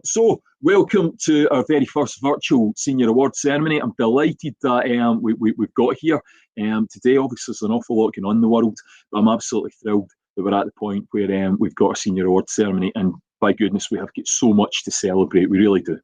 So, welcome to our very first virtual Senior Award Ceremony. I'm delighted that we've got here today. Obviously, there's an awful lot going on in the world, but I'm absolutely thrilled that we're at the point where we've got a Senior Award Ceremony, and by goodness, we have got so much to celebrate. We really do.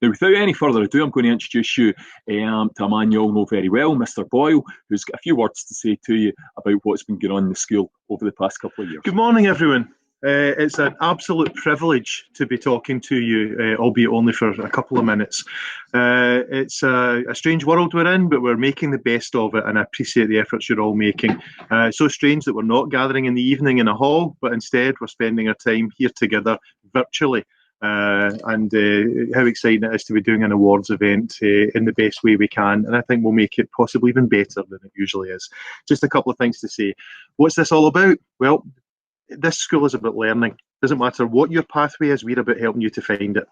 Now, without any further ado, I'm going to introduce you to a man you all know very well, Mr. Boyle, who's got a few words to say to you about what's been going on in the school over the past couple of years. Good morning, everyone. It's an absolute privilege to be talking to you, albeit only for a couple of minutes. It's a strange world we're in, but we're making the best of it, and I appreciate the efforts you're all making. It's so strange that we're not gathering in the evening in a hall, but instead we're spending our time here together virtually. And how exciting it is to be doing an awards event in the best way we can, and I think we'll make it possibly even better than it usually is. Just a couple of things to say. What's this all about? Well, this school is about learning. Doesn't matter what your pathway is, we're about helping you to find it.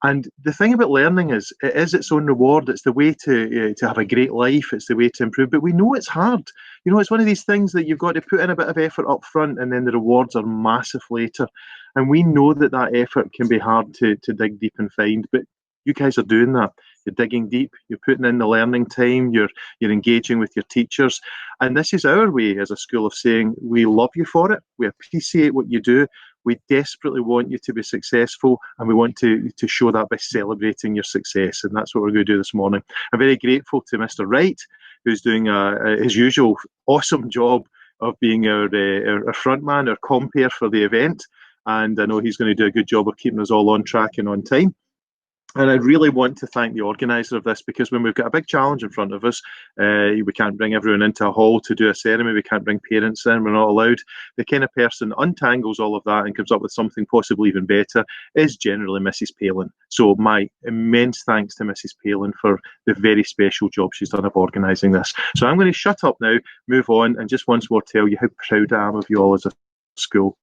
And the thing about learning is, it is its own reward. It's the way to have a great life. It's the way to improve. But we know it's hard. You know, it's one of these things that you've got to put in a bit of effort up front, and then the rewards are massive later. And we know that that effort can be hard to dig deep and find. But you guys are doing that. You're digging deep, you're putting in the learning time, you're engaging with your teachers. And this is our way as a school of saying, we love you for it, we appreciate what you do, we desperately want you to be successful, and we want to show that by celebrating your success. And that's what we're going to do this morning. I'm very grateful to Mr. Wright, who's doing his usual awesome job of being our front man, our compere for the event. And I know he's going to do a good job of keeping us all on track and on time. And I really want to thank the organiser of this, because when we've got a big challenge in front of us, we can't bring everyone into a hall to do a ceremony, we can't bring parents in, we're not allowed. The kind of person that untangles all of that and comes up with something possibly even better is generally Mrs. Palin. So my immense thanks to Mrs. Palin for the very special job she's done of organising this. So I'm going to shut up now, move on, and just once more tell you how proud I am of you all as a school.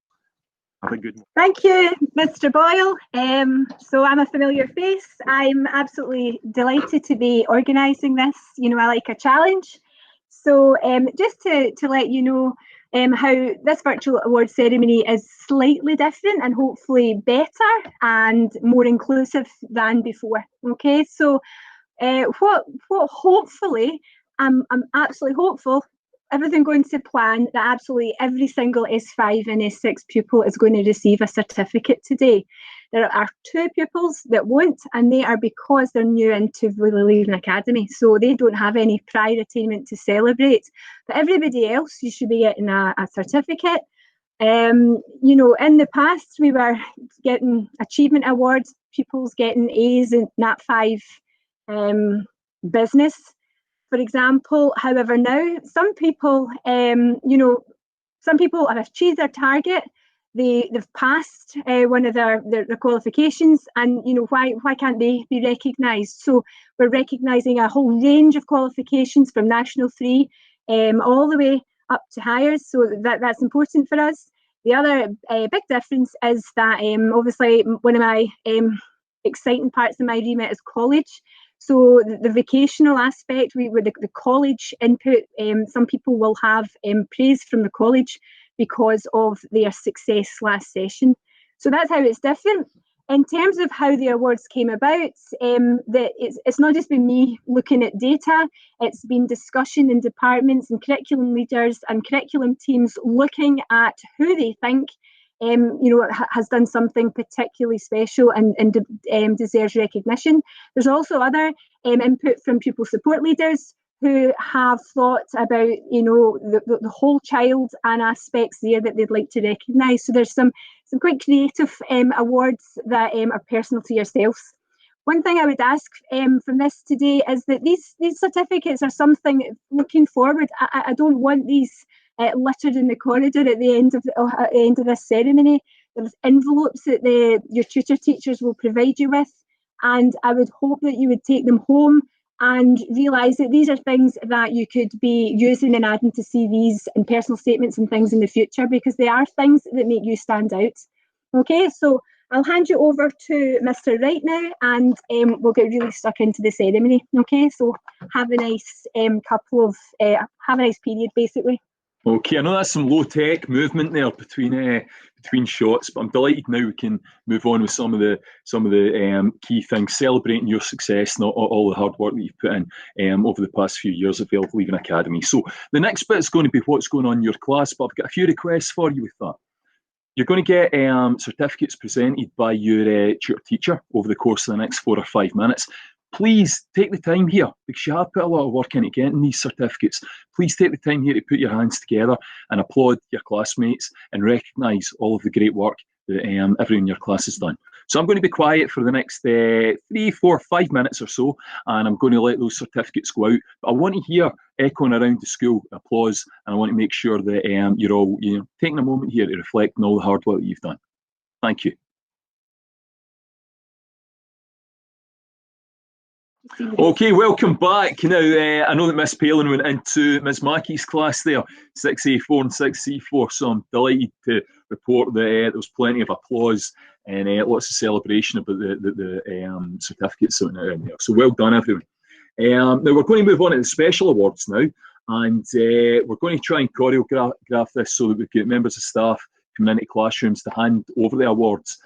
Have a good one. Thank you, Mr. Boyle. So I'm a familiar face. I'm absolutely delighted to be organising this. You know, I like a challenge. So just to let you know how this virtual award ceremony is slightly different and hopefully better and more inclusive than before. Okay, so what hopefully, I'm absolutely hopeful, everything going to plan, that absolutely every single S5 and S6 pupil is going to receive a certificate today. There are 2 pupils that won't, and they are because they're new into Vola Leven Academy, so they don't have any prior attainment to celebrate. But everybody else, you should be getting a certificate. You know, in the past, we were getting achievement awards, pupils getting A's in Nat 5 business, for example. However, now some people, you know, some people have achieved their target. They've passed one of their qualifications, and you know, why can't they be recognised? So we're recognising a whole range of qualifications from National 3 all the way up to higher. So that's important for us. The other big difference is that obviously one of my exciting parts of my remit is college. So the vocational aspect, with the college input, some people will have praise from the college because of their success last session. So that's how it's different. In terms of how the awards came about, it's not just been me looking at data, it's been discussion in departments and curriculum leaders and curriculum teams looking at who they think you know, has done something particularly special and deserves recognition. There's also other input from pupil support leaders who have thought about, you know, the whole child and aspects there that they'd like to recognise. So there's some quite creative awards that are personal to yourselves. One thing I would ask from this today is that these certificates are something looking forward. I don't want these littered in the corridor at the end of this ceremony. There's envelopes that your tutor teachers will provide you with, and I would hope that you would take them home and realise that these are things that you could be using and adding to CVs and personal statements and things in the future, because they are things that make you stand out. Okay, so I'll hand you over to Mr. Wright now, and we'll get really stuck into the ceremony. Okay, so have a nice have a nice period, basically. Okay, I know that's some low-tech movement there between shots, but I'm delighted now we can move on with some of the key things, celebrating your success and all the hard work that you've put in over the past few years at Leven Academy. So the next bit is going to be what's going on in your class, but I've got a few requests for you with that. You're going to get certificates presented by your tutor teacher over the course of the next 4 or 5 minutes. Please take the time here, because you have put a lot of work into getting these certificates. Please take the time here to put your hands together and applaud your classmates and recognise all of the great work that everyone in your class has done. So I'm going to be quiet for the next 3, 4, 5 minutes or so, and I'm going to let those certificates go out. But I want to hear echoing around the school applause, and I want to make sure that you're all taking a moment here to reflect on all the hard work that you've done. Thank you. Okay, welcome back. Now, I know that Miss Palin went into Ms Mackey's class there, 6A4 and 6C4, so I'm delighted to report that there was plenty of applause and lots of celebration about the certificates out there. So well done, everyone. Now, we're going to move on to the special awards now, and we're going to try and choreograph this so that we've got members of staff coming into classrooms to hand over the awards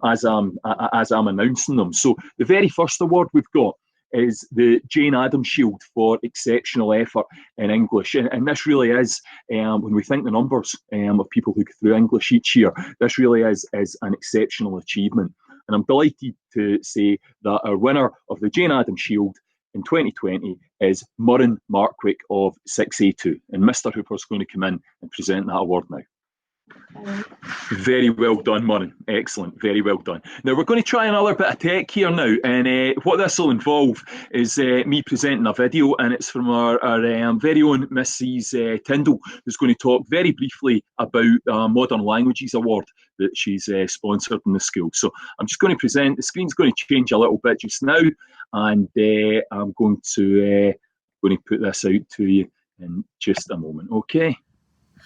as I'm announcing them. So the very first award we've got is the Jane Addams Shield for exceptional effort in English, and this really is, when we think the numbers of people who go through English each year, this really is an exceptional achievement. And I'm delighted to say that our winner of the Jane Addams Shield in 2020 is Murren Markwick of 6A2, and Mr Hooper's going to come in and present that award now. Very well done, Murren. Excellent. Very well done. Now, we're going to try another bit of tech here now, and what this will involve is me presenting a video, and it's from our very own Mrs Tyndall, who's going to talk very briefly about the Modern Languages Award that she's sponsored in the school. So I'm just going to present. The screen's going to change a little bit just now, and I'm going to put this out to you in just a moment. Okay.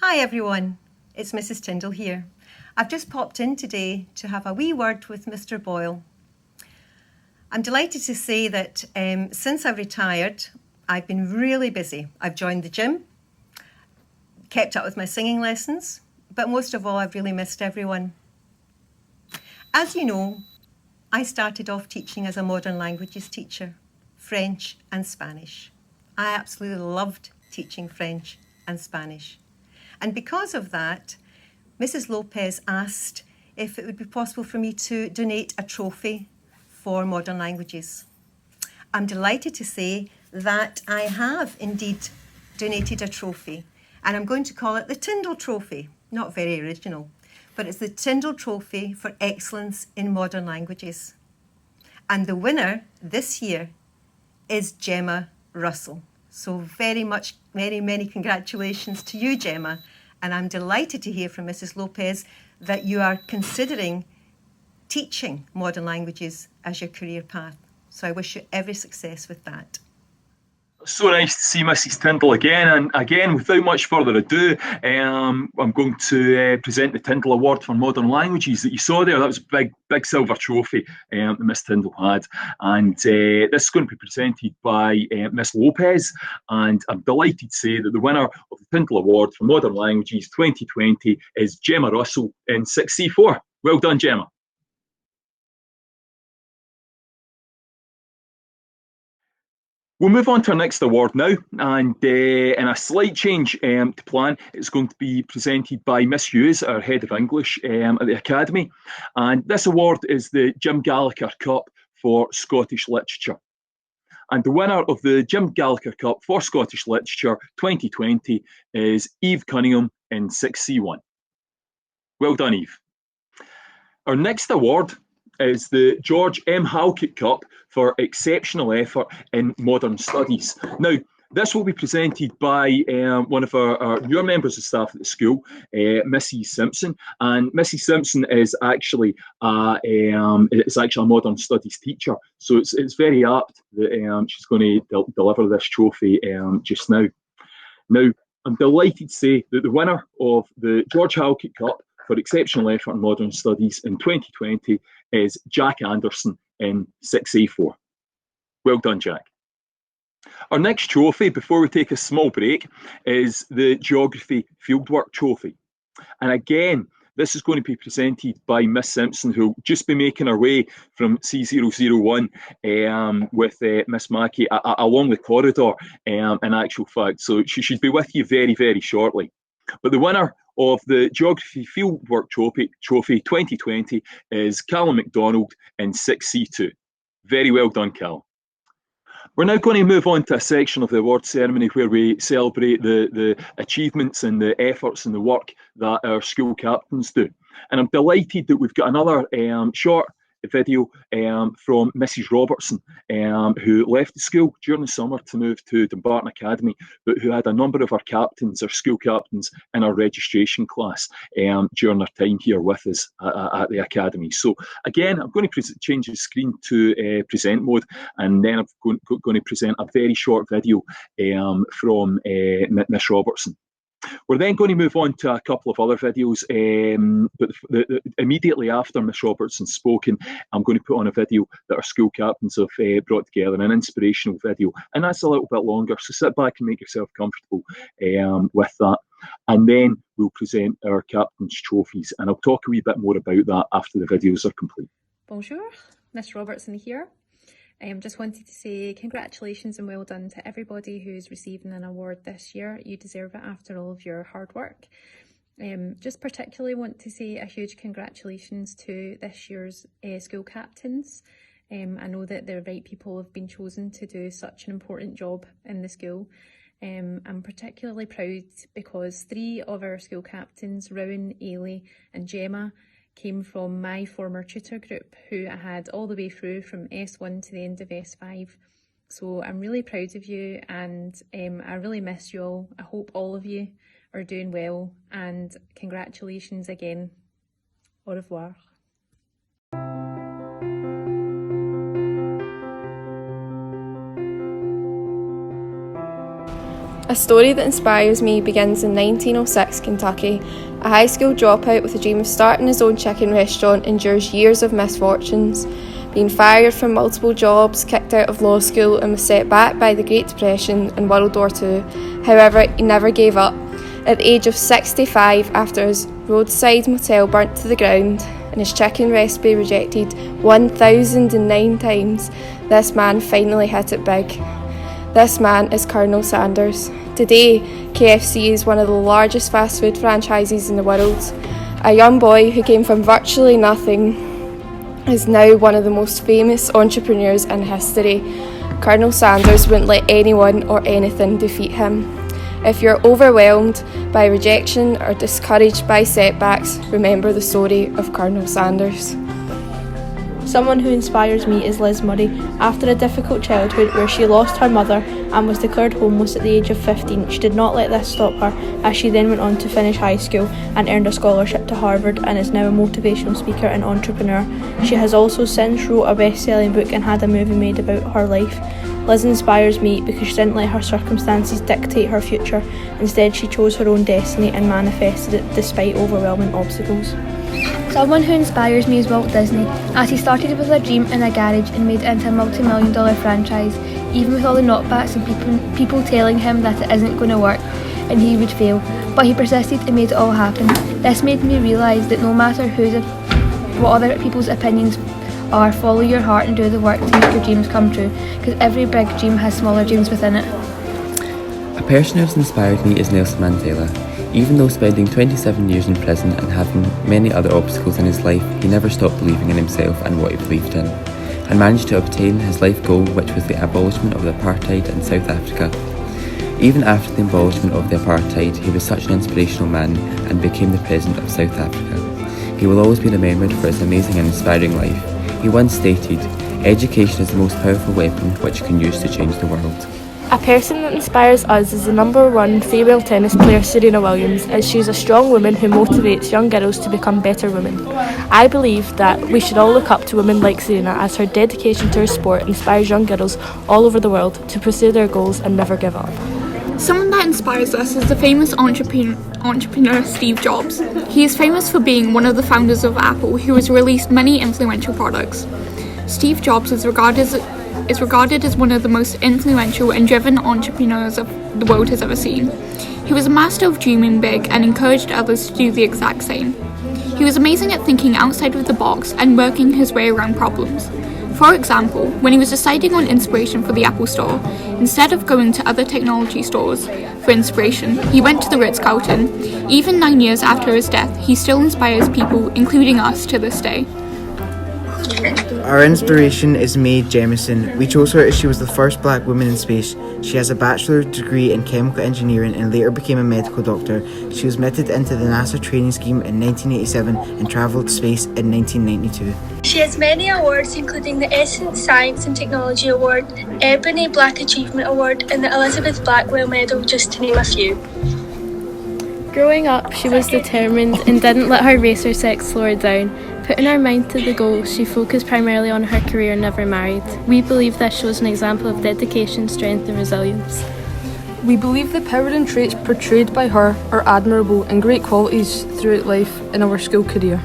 Hi, everyone. It's Mrs. Tyndall here. I've just popped in today to have a wee word with Mr. Boyle. I'm delighted to say that since I've retired, I've been really busy. I've joined the gym, kept up with my singing lessons, but most of all, I've really missed everyone. As you know, I started off teaching as a modern languages teacher, French and Spanish. I absolutely loved teaching French and Spanish. And because of that, Mrs. Lopez asked if it would be possible for me to donate a trophy for modern languages. I'm delighted to say that I have indeed donated a trophy, and I'm going to call it the Tyndall Trophy. Not very original, but it's the Tyndall Trophy for Excellence in Modern Languages. And the winner this year is Gemma Russell. So many congratulations to you, Gemma. And I'm delighted to hear from Mrs. Lopez that you are considering teaching modern languages as your career path. So I wish you every success with that. So nice to see Mrs. Tyndall again, and again, without much further ado, I'm going to present the Tyndall Award for Modern Languages that you saw there. That was a big silver trophy that Miss Tyndall had, and this is going to be presented by Miss Lopez, and I'm delighted to say that the winner of the Tyndall Award for Modern Languages 2020 is Gemma Russell in 6C4. Well done, Gemma. We'll move on to our next award now, and in a slight change to plan, it's going to be presented by Miss Hughes, our Head of English at the Academy, and this award is the Jim Gallagher Cup for Scottish Literature. And the winner of the Jim Gallagher Cup for Scottish Literature 2020 is Eve Cunningham in 6C1. Well done, Eve. Our next award is the George M. Halkett Cup for exceptional effort in modern studies. Now, this will be presented by one of our newer members of staff at the school, Mrs. Simpson, and Mrs. Simpson is actually a modern studies teacher, so it's very apt that she's going to deliver this trophy just now. Now, I'm delighted to say that the winner of the George Halkett Cup for exceptional effort in modern studies in 2020 is Jack Anderson in 6A4. Well done, Jack. Our next trophy, before we take a small break, is the Geography Fieldwork Trophy. And again, this is going to be presented by Miss Simpson, who will just be making her way from C001 with Miss Mackey along the corridor, in actual fact. So she should be with you very, very shortly. But the winner of the Geography Fieldwork Trophy 2020 is Callum MacDonald in 6C2. Very well done, Callum. We're now going to move on to a section of the award ceremony where we celebrate the achievements and the efforts and the work that our school captains do. And I'm delighted that we've got another short video from Mrs. Robertson, who left the school during the summer to move to Dumbarton Academy, but who had a number of our captains, our school captains, in our registration class during their time here with us at the academy. So again, I'm going to change the screen to present mode, and then I'm going to present a very short video from Miss Robertson. We're then going to move on to a couple of other videos, but immediately after Miss Robertson's spoken, I'm going to put on a video that our school captains have brought together, an inspirational video, and that's a little bit longer, so sit back and make yourself comfortable with that. And then we'll present our captain's trophies, and I'll talk a wee bit more about that after the videos are complete. Bonjour, Miss Robertson here. Just wanted to say congratulations and well done to everybody who's receiving an award this year. You deserve it after all of your hard work. Just particularly want to say a huge congratulations to this year's school captains. I know that the right people have been chosen to do such an important job in the school. I'm particularly proud because 3 of our school captains, Rowan, Ailey and Gemma, came from my former tutor group, who I had all the way through from S1 to the end of S5. So I'm really proud of you, and I really miss you all. I hope all of you are doing well, and congratulations again. Au revoir. A story that inspires me begins in 1906 Kentucky. A high school dropout with a dream of starting his own chicken restaurant endures years of misfortunes. Being fired from multiple jobs, kicked out of law school, and was set back by the Great Depression and World War II. However, he never gave up. At the age of 65, after his roadside motel burnt to the ground and his chicken recipe rejected 1,009 times, this man finally hit it big. This man is Colonel Sanders. Today, KFC is one of the largest fast food franchises in the world. A young boy who came from virtually nothing is now one of the most famous entrepreneurs in history. Colonel Sanders wouldn't let anyone or anything defeat him. If you're overwhelmed by rejection or discouraged by setbacks, remember the story of Colonel Sanders. Someone who inspires me is Liz Murray. After a difficult childhood where she lost her mother and was declared homeless at the age of 15, she did not let this stop her, as she then went on to finish high school and earned a scholarship to Harvard and is now a motivational speaker and entrepreneur. She has also since wrote a best-selling book and had a movie made about her life. Liz inspires me because she didn't let her circumstances dictate her future. Instead, she chose her own destiny and manifested it despite overwhelming obstacles. Someone who inspires me is Walt Disney, as he started with a dream in a garage and made it into a multi-million-dollar franchise, even with all the knockbacks and people telling him that it isn't going to work and he would fail. But he persisted and made it all happen. This made me realise that no matter what other people's opinions are, follow your heart and do the work to make your dreams come true, because every big dream has smaller dreams within it. A person who has inspired me is Nelson Mandela. Even though spending 27 years in prison and having many other obstacles in his life, he never stopped believing in himself and what he believed in, and managed to obtain his life goal, which was the abolishment of the apartheid in South Africa. Even after the abolishment of the apartheid, he was such an inspirational man and became the President of South Africa. He will always be remembered for his amazing and inspiring life. He once stated, "Education is the most powerful weapon which you can use to change the world." A person that inspires us is the #1 female tennis player Serena Williams, as she is a strong woman who motivates young girls to become better women. I believe that we should all look up to women like Serena, as her dedication to her sport inspires young girls all over the world to pursue their goals and never give up. Someone that inspires us is the famous entrepreneur Steve Jobs. He is famous for being one of the founders of Apple, who has released many influential products. Steve Jobs is regarded is regarded as one of the most influential and driven entrepreneurs the world has ever seen. He was a master of dreaming big and encouraged others to do the exact same. He was amazing at thinking outside of the box and working his way around problems. For example, when he was deciding on inspiration for the Apple Store, instead of going to other technology stores for inspiration, he went to the Ritz-Carlton. Even 9 years after his death, he still inspires people, including us, to this day. Our inspiration is Mae Jemison. We chose her as she was the first black woman in space. She has a bachelor's degree in chemical engineering and later became a medical doctor. She was admitted into the NASA training scheme in 1987 and travelled to space in 1992. She has many awards, including the Essence Science and Technology Award, Ebony Black Achievement Award, and the Elizabeth Blackwell Medal, just to name a few. Growing up, she was determined and didn't let her race or sex slow her down. Putting her mind to the goal, she focused primarily on her career and never married. We believe this shows an example of dedication, strength and resilience. We believe the power and traits portrayed by her are admirable and great qualities throughout life in our school career.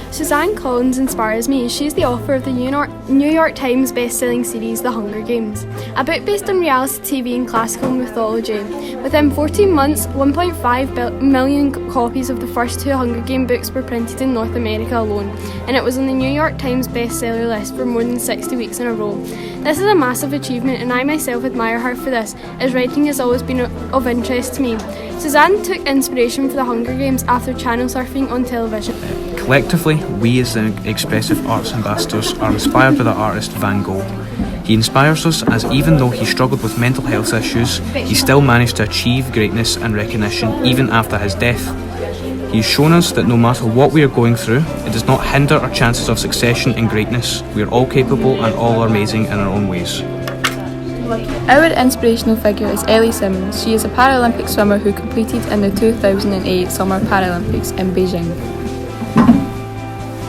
Suzanne Collins inspires me. She's the author of the New York Times best-selling series The Hunger Games, a book based on reality TV and classical mythology. Within 14 months, 1.5 million copies of the first 2 Hunger Game books were printed in North America alone, and it was on the New York Times bestseller list for more than 60 weeks in a row. This is a massive achievement, and I myself admire her for this, as writing has always been of interest to me. Suzanne took inspiration for the Hunger Games after channel surfing on television. Collectively, we as the Expressive Arts Ambassadors are inspired by the artist Van Gogh. He inspires us as even though he struggled with mental health issues, he still managed to achieve greatness and recognition even after his death. He has shown us that no matter what we are going through, it does not hinder our chances of succession and greatness. We are all capable and all are amazing in our own ways. Our inspirational figure is Ellie Simmonds. She is a Paralympic swimmer who competed in the 2008 Summer Paralympics in Beijing.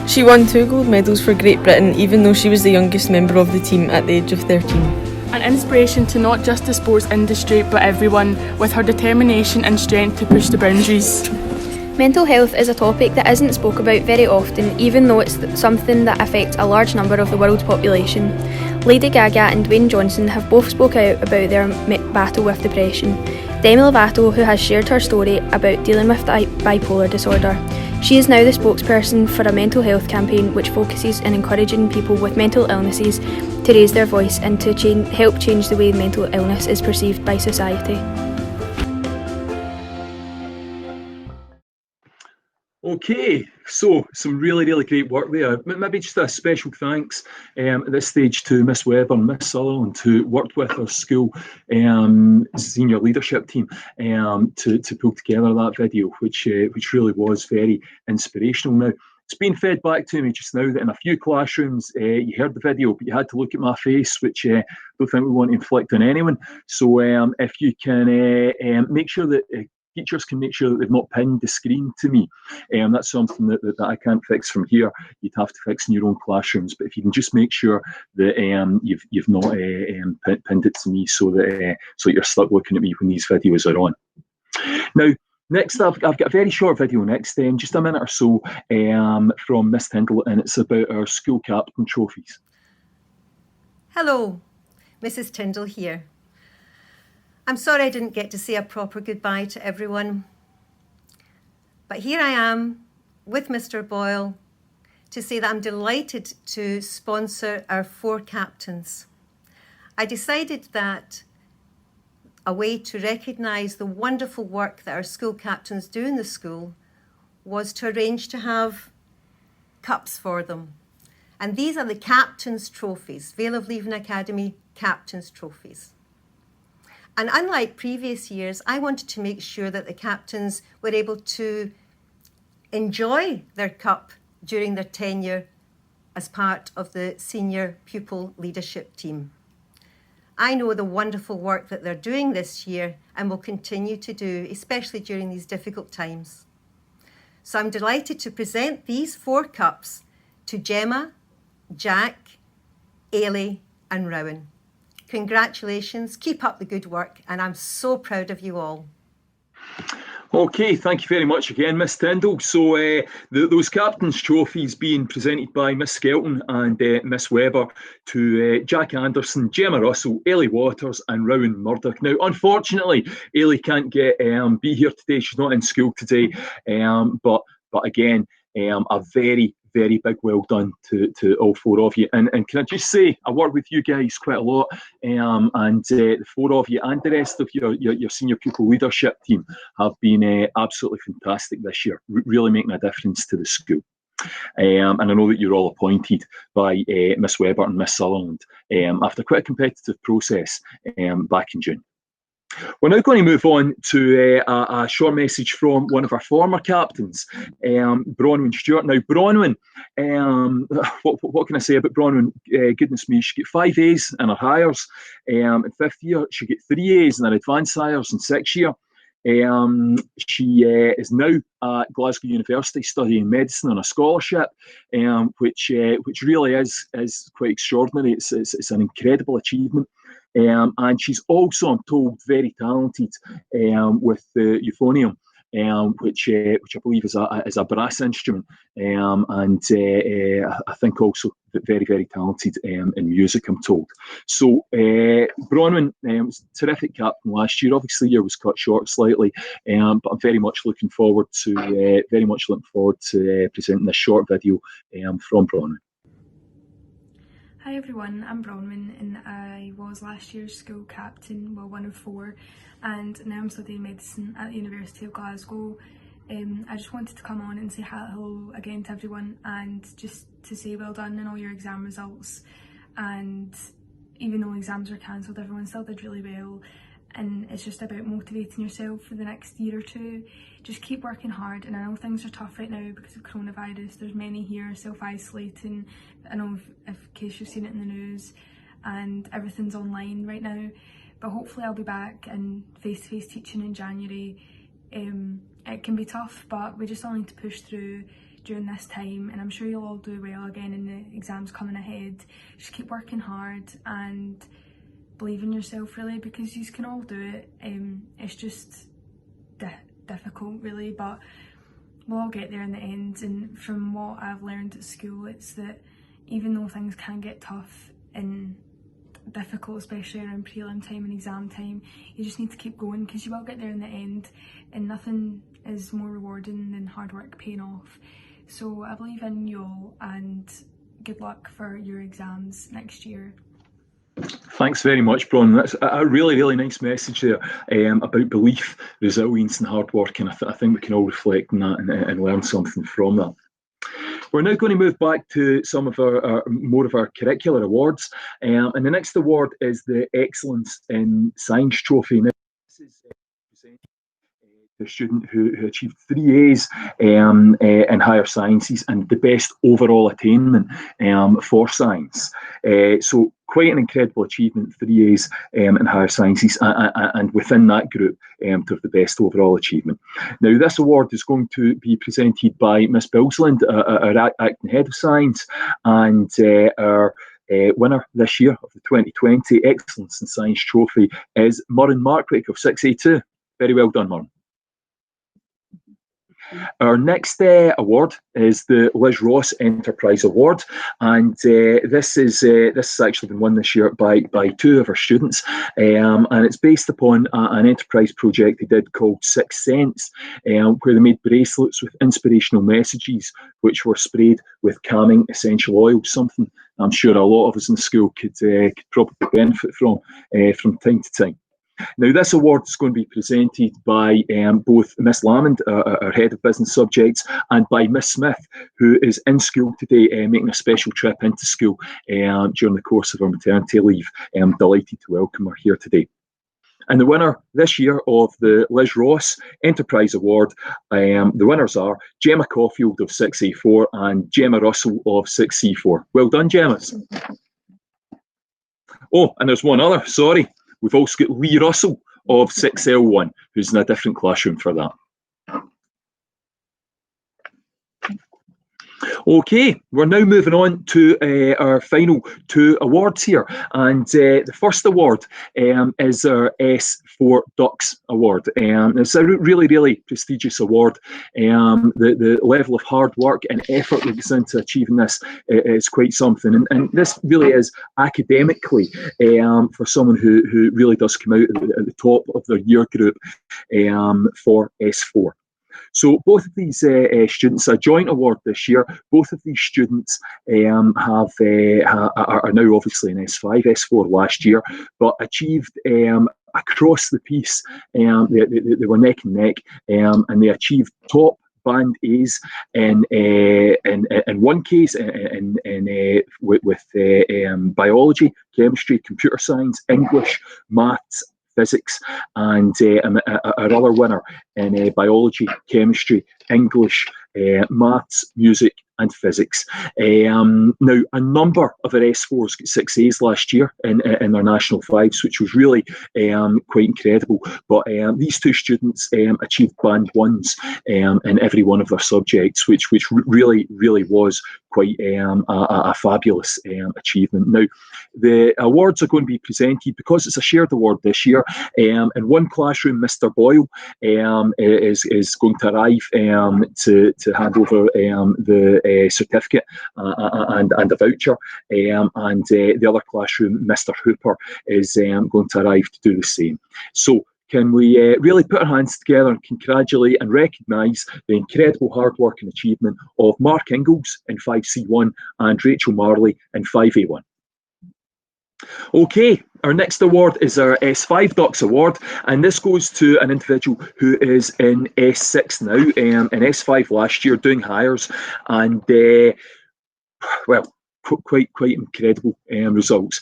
She won 2 gold medals for Great Britain even though she was the youngest member of the team at the age of 13. An inspiration to not just the sports industry but everyone, with her determination and strength to push the boundaries. Mental health is a topic that isn't spoke about very often, even though it's something that affects a large number of the world's population. Lady Gaga and Dwayne Johnson have both spoke out about their battle with depression. Demi Lovato, who has shared her story about dealing with bipolar disorder. She is now the spokesperson for a mental health campaign which focuses on encouraging people with mental illnesses to raise their voice and to help change the way mental illness is perceived by society. Okay, so some really great work there. Maybe just a special thanks at this stage to Miss Webber and Miss Sutherland, who worked with our school senior leadership team to pull together that video, which really was very inspirational. Now, it's been fed back to me just now that in a few classrooms you heard the video, but you had to look at my face, which I don't think we want to inflict on anyone. So if you can make sure that teachers can make sure that they've not pinned the screen to me. That's something that I can't fix from here. You'd have to fix in your own classrooms. But if you can just make sure that you've not pinned it to me, so that so you're stuck looking at me when these videos are on. Now, next, I've got a very short video next, just a minute or so, from Miss Tyndall, and it's about our school captain trophies. Hello, Mrs. Tyndall here. I'm sorry I didn't get to say a proper goodbye to everyone, but here I am with Mr. Boyle to say that I'm delighted to sponsor our 4 captains. I decided that a way to recognise the wonderful work that our school captains do in the school was to arrange to have cups for them. And these are the captain's trophies, Vale of Leven Academy captain's trophies. And unlike previous years, I wanted to make sure that the captains were able to enjoy their cup during their tenure as part of the senior pupil leadership team. I know the wonderful work that they're doing this year and will continue to do, especially during these difficult times. So I'm delighted to present these 4 cups to Gemma, Jack, Ailey and Rowan. Congratulations, keep up the good work, and I'm so proud of you all. Okay, thank you very much again, Miss Tyndall. So those captain's trophies being presented by Miss Skelton and Miss Webber to Jack Anderson, Gemma Russell, Ellie Waters and Rowan Murdoch. Now, unfortunately, Ellie can't be here today. She's not in school today. But again, a very, very big well done to all four of you. And can I just say, I work with you guys quite a lot, and the four of you and the rest of your senior pupil leadership team have been absolutely fantastic this year, really making a difference to the school. And I know that you're all appointed by Miss Webber and Miss Sutherland after quite a competitive process back in June. We're now going to move on to a short message from one of our former captains, Bronwyn Stewart. Now, Bronwyn, what can I say about Bronwyn? Goodness me, she got 5 A's in her hires. In 5th year, she got 3 A's in her advanced hires in 6th year. She is now at Glasgow University studying medicine on a scholarship, which really is quite extraordinary. It's an incredible achievement. And she's also, I'm told, very talented with the euphonium, which I believe is a brass instrument, and I think also very, very talented in music, I'm told. So Bronwyn was a terrific captain last year. Obviously, the year was cut short slightly, but I'm very much looking forward to presenting this short video from Bronwyn. Hi everyone, I'm Bronwyn and I was last year's school captain, well one of 4, and now I'm studying medicine at the University of Glasgow. I just wanted to come on and say hello again to everyone and just to say well done on all your exam results. And even though exams were cancelled, everyone still did really well, and it's just about motivating yourself for the next year or two. Just keep working hard, and I know things are tough right now because of coronavirus. There's many here self-isolating. I know in case you've seen it in the news, and everything's online right now, but hopefully I'll be back and face-to-face teaching in January. It can be tough, but we just all need to push through during this time, and I'm sure you'll all do well again in the exams coming ahead. Just keep working hard and believe in yourself, really, because you can all do it. It's just difficult, really, but we'll all get there in the end. And from what I've learned at school, it's that even though things can get tough and difficult, especially around prelim time and exam time, you just need to keep going, because you will get there in the end, and nothing is more rewarding than hard work paying off. So I believe in you all, and good luck for your exams next year. Thanks very much, Bron. That's a really, really nice message there about belief, resilience and hard work, and I think we can all reflect on that and learn something from that. We're now going to move back to some of more of our curricular awards, and the next award is the Excellence in Science Trophy. Now, this is presented to a student who achieved 3 A's in higher sciences and the best overall attainment for science. So quite an incredible achievement, 3 A's in higher sciences, and within that group to have the best overall achievement. Now, this award is going to be presented by Miss Bilsland, our acting head of science, and our winner this year of the 2020 Excellence in Science Trophy is Murren Markwick of 6A2. Very well done, Murren. Our next award is the Liz Ross Enterprise Award, and this has actually been won this year by 2 of our students, and it's based upon an enterprise project they did called 6 Cents, where they made bracelets with inspirational messages which were sprayed with calming essential oil, something I'm sure a lot of us in school could probably benefit from time to time. Now, this award is going to be presented by both Miss Lamond, our Head of Business Subjects, and by Miss Smith, who is in school today, making a special trip into school during the course of her maternity leave. I'm delighted to welcome her here today. And the winner this year of the Liz Ross Enterprise Award, the winners are Gemma Caulfield of 6A4 and Gemma Russell of 6C4. Well done, Gemmas. Oh, and there's one other, sorry. We've also got Lee Russell of 6L1, who's in a different classroom for that. Okay, we're now moving on to our final two awards here, and the first award is our S4 Ducks Award. It's a really prestigious award. The level of hard work and effort that goes into achieving this is quite something, and this really is academically for someone who really does come out at the top of their year group for S4. So both of these students, a joint award this year, both of these students are now obviously in S5, S4 last year, but achieved across the piece. They were neck and neck, and they achieved top band A's in one case with biology, chemistry, computer science, English, maths, physics, and our other winner in biology, chemistry, English, maths, music, and physics. Now, a number of our S4s got 6 A's last year in their national fives, which was really quite incredible. But these two students achieved band 1s in every one of their subjects, which really was quite a fabulous achievement. Now, the awards are going to be presented, because it's a shared award this year, in one classroom. Mr. Boyle is going to arrive to hand over the certificate and a voucher, and the other classroom, Mr. Hooper, is going to arrive to do the same. So can we really put our hands together and congratulate and recognise the incredible hard work and achievement of Mark Ingalls in 5C1 and Rachel Marley in 5A1. Okay, our next award is our S5 Ducks Award, and this goes to an individual who is in S6 now, in S5 last year, doing hires, and well, quite incredible results.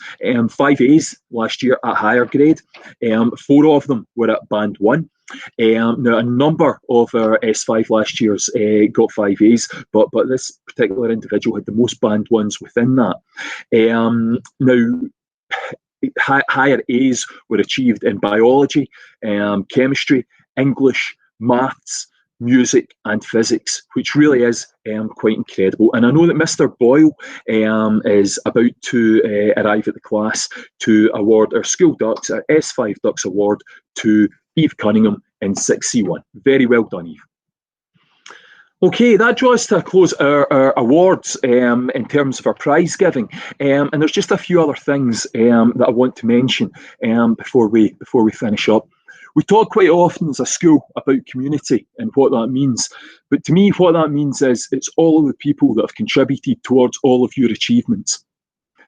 5 A's last year at higher grade, 4 of them were at band 1. Now, a number of our S5 last year's got 5 A's, but this particular individual had the most band 1s within that. Now, higher A's were achieved in biology, chemistry, English, maths, music, and physics, which really is quite incredible. And I know that Mr. Boyle is about to arrive at the class to award our School Ducks, our S5 Ducks Award, to Eve Cunningham in 6C1. Very well done, Eve. Okay, that draws to a close our awards in terms of our prize giving, and there's just a few other things that I want to mention before we finish up. We talk quite often as a school about community and what that means, but to me what that means is it's all of the people that have contributed towards all of your achievements.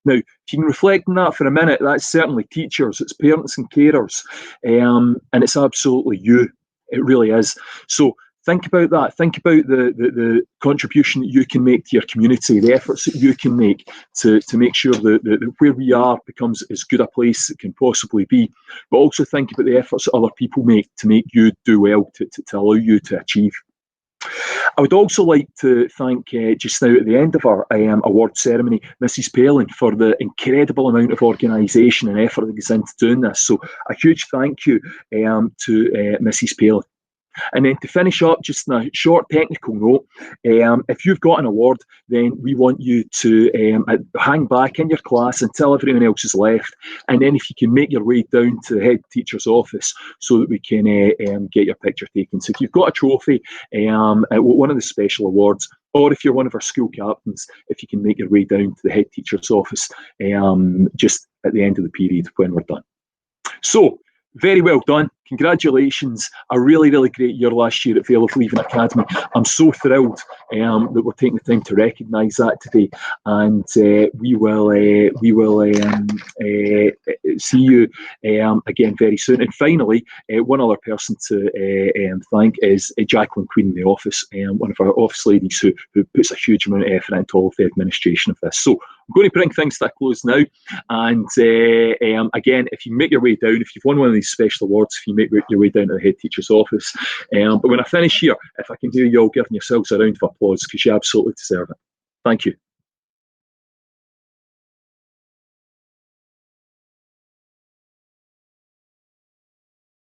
Now, if you can reflect on that for a minute, that's certainly teachers, it's parents and carers, and it's absolutely you. It really is. So think about that. Think about the contribution that you can make to your community, the efforts that you can make to make sure that where we are becomes as good a place as it can possibly be. But also think about the efforts that other people make to make you do well, to allow you to achieve. I would also like to thank, just now at the end of our award ceremony, Mrs. Palin for the incredible amount of organisation and effort that goes into doing this. So a huge thank you to Mrs. Palin. And then to finish up, just in a short technical note, if you've got an award, then we want you to hang back in your class until everyone else is left. And then if you can make your way down to the head teacher's office so that we can get your picture taken. So if you've got a trophy, one of the special awards, or if you're one of our school captains, if you can make your way down to the head teacher's office just at the end of the period when we're done. So, very well done. Congratulations. A really great year last year at Vale of Leven Academy. I'm so thrilled that we're taking the time to recognise that today. And we will see you again very soon. And finally, one other person to thank is Jacqueline Queen in the office, one of our office ladies who puts a huge amount of effort into all of the administration of this. So I'm going to bring things to a close now. And again, if you make your way down, if you've won one of these special awards, if you make your way down to the head teacher's office. But when I finish here, if I can hear you all giving yourselves a round of applause, because you absolutely deserve it. Thank you.